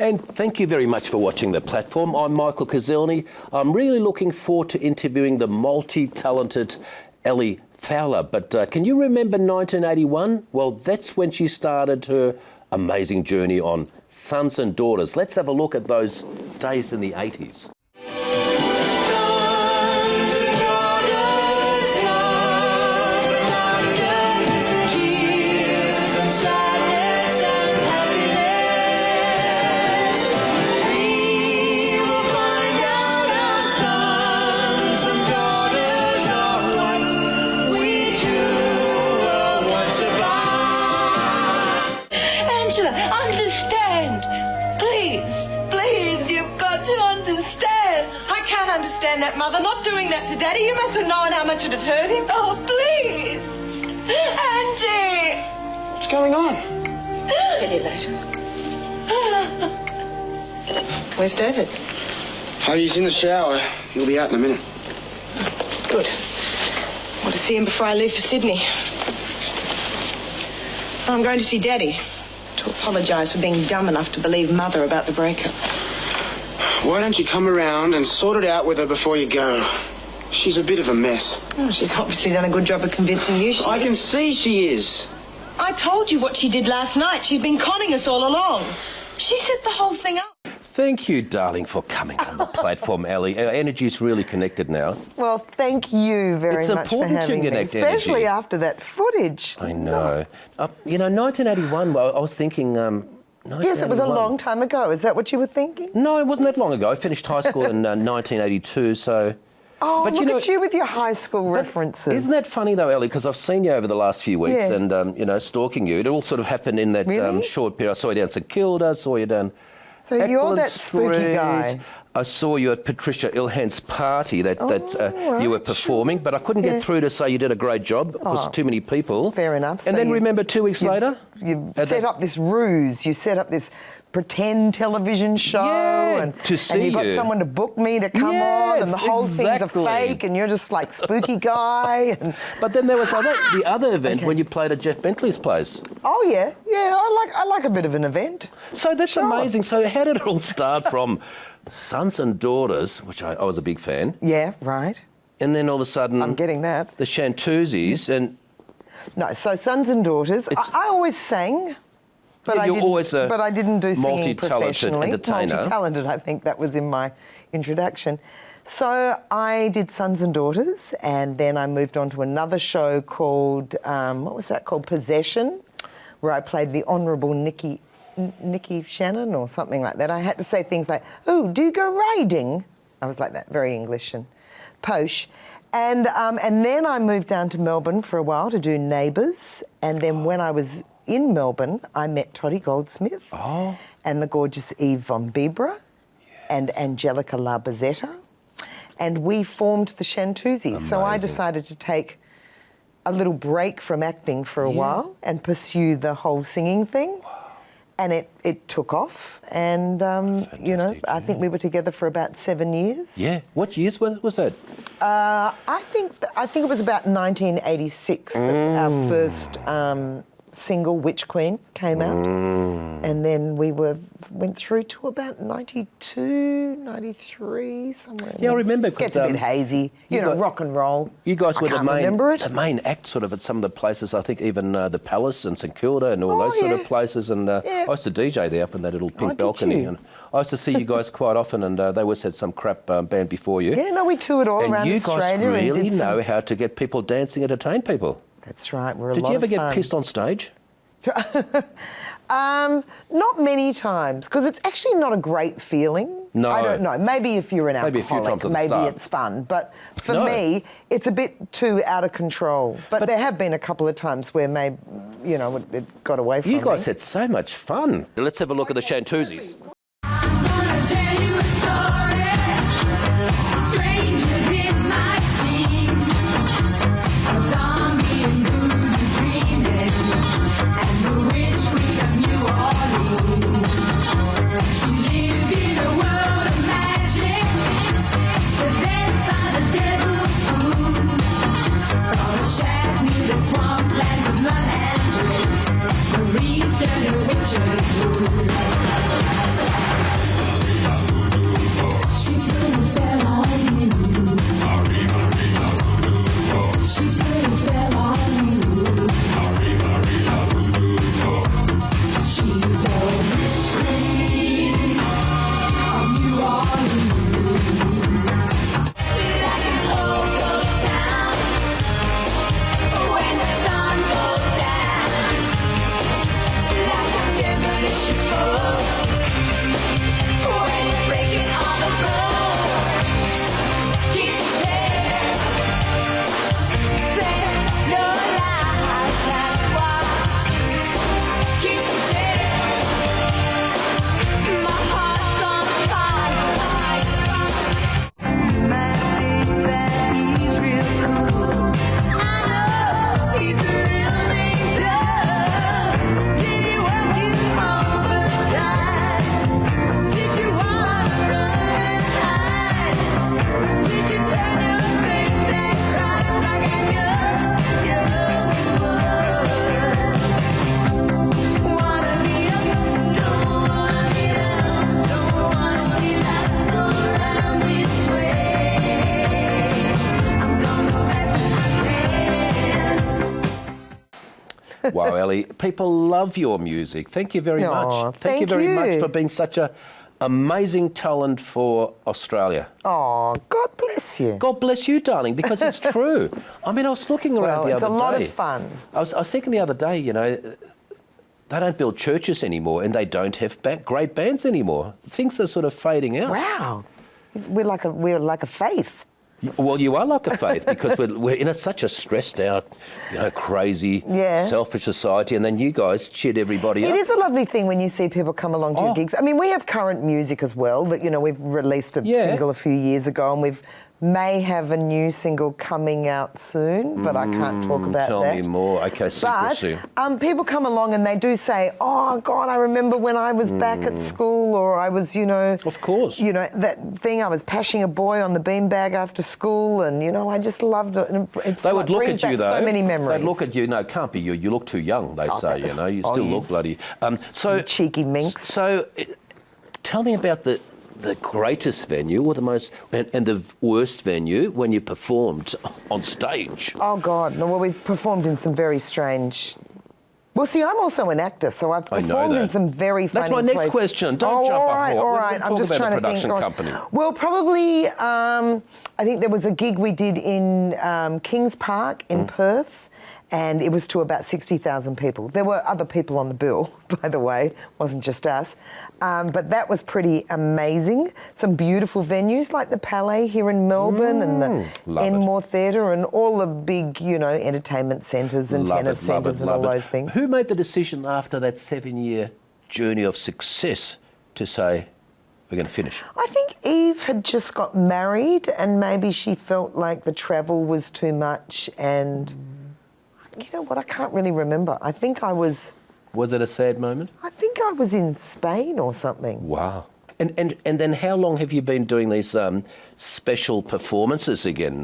And thank you very much for watching The Platform. I'm Michael Kazilny. I'm really looking forward to interviewing the multi-talented Ellie Fowler. But can you remember 1981? Well, that's when she started her amazing journey on Sons and Daughters. Let's have a look at those days in the 80s. Understand. Please, you've got to understand. I can't understand that, Mother. Not doing that to Daddy. You must have known how much it had hurt him. Oh, please. Angie. What's going on? I'll tell you later. Where's David? Oh, he's in the shower. He'll be out in a minute. Good. I want to see him before I leave for Sydney. I'm going to see Daddy to apologise for being dumb enough to believe Mother about the breakup. Why don't you come around and sort it out with her before you go? She's a bit of a mess. Oh, she's obviously done a good job of convincing you. I can see she is. I told you what she did last night. She's been conning us all along. She set the whole thing up. Thank you, darling, for coming on The Platform, Ellie. Our energy's really connected now. Well, thank you very much for having me. It's important to connect energy. Especially after that footage. I know. 1981, I was thinking... Yes, it was a long time ago. Is that what you were thinking? No, it wasn't that long ago. I finished high school in 1982, so... Oh, but look at you with your high school references. Isn't that funny, though, Ellie? Because I've seen you over the last few weeks and, stalking you. It all sort of happened in that short period. I saw you down St Kilda, saw you down... So you're that spooky guy. I saw you at Patricia Ilhan's party that you were performing, but I couldn't get through to say you did a great job because too many people. Fair enough. And so then remember 2 weeks later? You set up this ruse. You set up this pretend television show and you got someone to book me to come on and the whole thing's a fake and you're just like spooky guy. But then there was the other event when you played at Jeff Bentley's place. Oh yeah, I like a bit of an event. So that's amazing. So how did it all start from Sons and Daughters, which I was a big fan. Yeah, right. And then all of a sudden... I'm getting that. The Shantuzis and... No, so Sons and Daughters. I always sang. But I didn't do singing professionally. Multi-talented, I think that was in my introduction. So I did Sons and Daughters, and then I moved on to another show called, what was that called? Possession, where I played the Honourable Nikki Shannon or something like that. I had to say things like, oh, do you go riding? I was like that, very English and posh. And then I moved down to Melbourne for a while to do Neighbours, and then when I was in Melbourne, I met Toddy Goldsmith and the gorgeous Eve von Bibra and Angelica Labazetta, and we formed the Shantuzis. So I decided to take a little break from acting for a while and pursue the whole singing thing. And it took off, and I think we were together for about 7 years. Yeah, what years was that? I think it was about 1986 that our first single, Witch Queen, came out, and then we went through to about 92, 93, somewhere. Yeah, I remember. Gets a bit hazy, rock and roll. You guys were the main act sort of at some of the places. I think even the Palace and St Kilda and all those sort of places. And I used to DJ there up in that little pink balcony. And I used to see you guys quite often, and they always had some crap band before you. Yeah, no, we toured all around Australia. And you guys really know how to get people dancing, entertain people. That's right. Did you ever get pissed on stage? Not many times, because it's actually not a great feeling. No. I don't know. Maybe if you're an alcoholic, maybe it's fun. But for me, it's a bit too out of control. But there have been a couple of times where maybe, it got away from me. You guys had so much fun. Let's have a look at the Shantuzis. Wow, Ellie, people love your music. Thank you very much. Thank you very much for being such a amazing talent for Australia. Oh, God bless you. God bless you, darling, because it's true. I mean, I was looking around the other day. It's a lot of fun. I was thinking the other day, you know, they don't build churches anymore and they don't have great bands anymore. Things are sort of fading out. Wow. We're like a faith. Well, you are like a faith because we're in such a stressed out, you know, crazy, selfish society, and then you guys cheered everybody up. It is a lovely thing when you see people come along to your gigs. I mean, we have current music as well that, you know, we've released a single a few years ago, and we've may have a new single coming out soon, but I can't talk about tell that. Tell me more. Okay, secrecy. But people come along and they do say, oh, God, I remember when I was back at school, or I was, you know... Of course. You know, that thing, I was pashing a boy on the beanbag after school, and, you know, I just loved it. And they would look at you, though. So many memories. They'd look at you. No, can't be you. You look too young, they say, you know. You still look bloody... You cheeky minx. So, tell me about the greatest venue or the most and the worst venue when you performed on stage. Oh God, no, well we've performed in some very strange... Well see, I'm also an actor, so I've performed in some very funny That's my next question. Don't jump ahead. All right. I'm just trying to think. Company. Well, probably, I think there was a gig we did in Kings Park in Perth, and it was to about 60,000 people. There were other people on the bill, by the way, wasn't just us. But that was pretty amazing. Some beautiful venues like the Palais here in Melbourne and the Enmore Theatre and all the big, you know, entertainment centres and tennis centres and all those things. Who made the decision after that 7-year journey of success to say, we're going to finish? I think Eve had just got married and maybe she felt like the travel was too much and... You know what, I can't really remember. I think I was... Was it a sad moment? I think I was in Spain or something. Wow. And then how long have you been doing these special performances again?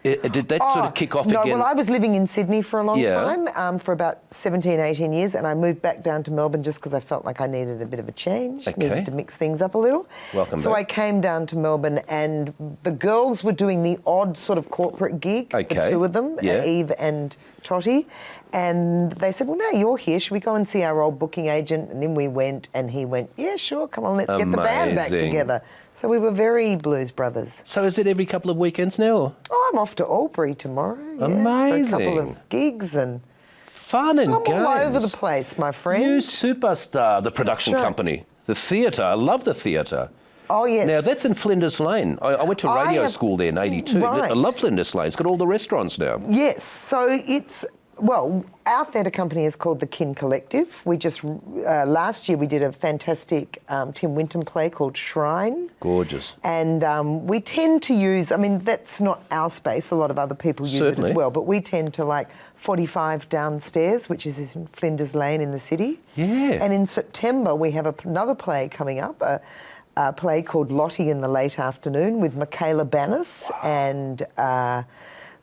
Did that sort of kick off again? No, well, I was living in Sydney for a long time, for about 17, 18 years, and I moved back down to Melbourne just because I felt like I needed a bit of a change, needed to mix things up a little. Welcome so back. I came down to Melbourne, and the girls were doing the odd sort of corporate gig, the two of them, Eve and Totty, and they said, well, now you're here, should we go and see our old booking agent? And then we went, and he went, yeah, sure, come on, let's get the band back together. So we were very Blues Brothers. So is it every couple of weekends now? Or? Oh, I'm off to Albury tomorrow. Amazing. For a couple of gigs and... Fun and games. I'm all over the place, my friend. You superstar, the production company, the theatre. I love the theatre. Oh, yes. Now, that's in Flinders Lane. I went to radio school there in 82. Right. I love Flinders Lane. It's got all the restaurants now. Yes, so it's... Well, our theatre company is called the Kin Collective. We just, last year we did a fantastic Tim Winton play called Shrine. Gorgeous. And we tend to use, I mean, that's not our space, a lot of other people use it as well, but we tend to like 45 Downstairs, which is in Flinders Lane in the city. Yeah. And in September we have another play coming up, a play called Lottie in the Late Afternoon with Michaela Bannis and...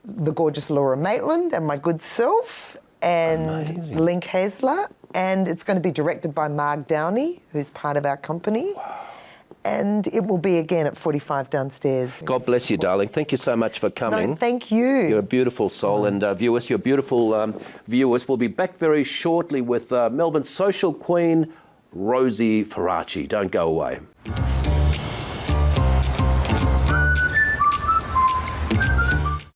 the gorgeous Laura Maitland and my good self and Link Hasler, and it's going to be directed by Marg Downey, who's part of our company. Wow. And it will be again at 45 Downstairs. God bless you, darling. Thank you so much for coming. No, thank you. You're a beautiful soul, and viewers, you're beautiful viewers. We'll be back very shortly with Melbourne's social queen, Rosie Faraci. Don't go away.